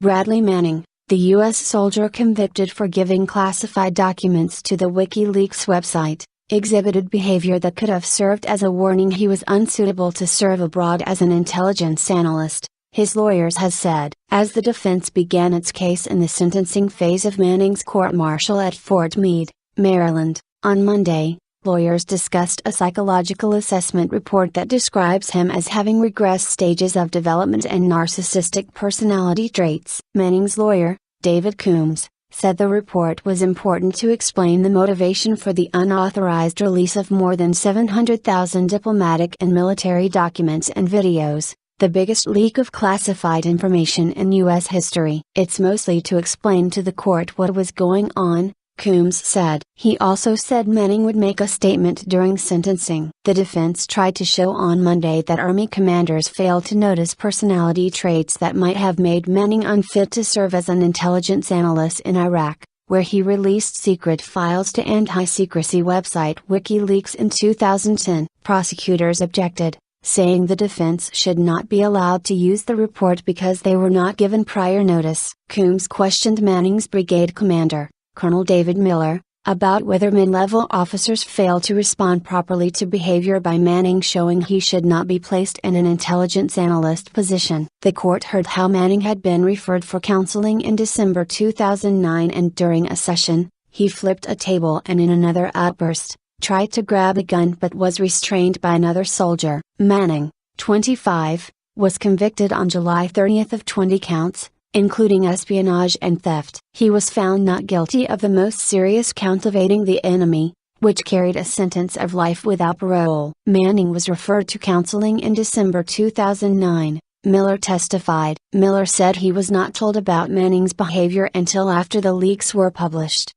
Bradley Manning, the U.S. soldier convicted for giving classified documents to the WikiLeaks website, exhibited behavior that could have served as a warning he was unsuitable to serve abroad as an intelligence analyst, his lawyers has said. As the defense began its case in the sentencing phase of Manning's court-martial at Fort Meade, Maryland, on Monday, lawyers discussed a psychological assessment report that describes him as having regressed stages of development and narcissistic personality traits. Manning's lawyer, David Coombs, said the report was important to explain the motivation for the unauthorized release of more than 700,000 diplomatic and military documents and videos, the biggest leak of classified information in U.S. history. It's mostly to explain to the court what was going on, Coombs said. He also said Manning would make a statement during sentencing. The defense tried to show on Monday that Army commanders failed to notice personality traits that might have made Manning unfit to serve as an intelligence analyst in Iraq, where he released secret files to anti-secrecy website WikiLeaks in 2010. Prosecutors objected, saying the defense should not be allowed to use the report because they were not given prior notice. Coombs questioned Manning's brigade commander, Colonel David Miller, about whether mid-level officers failed to respond properly to behavior by Manning showing he should not be placed in an intelligence analyst position. The court heard how Manning had been referred for counseling in December 2009 and during a session, he flipped a table and in another outburst, tried to grab a gun but was restrained by another soldier. Manning, 25, was convicted on July 30 of 20 counts, including espionage and theft. He was found not guilty of the most serious count of aiding the enemy, which carried a sentence of life without parole. Manning was referred to counseling in December 2009, Miller testified. Miller said he was not told about Manning's behavior until after the leaks were published.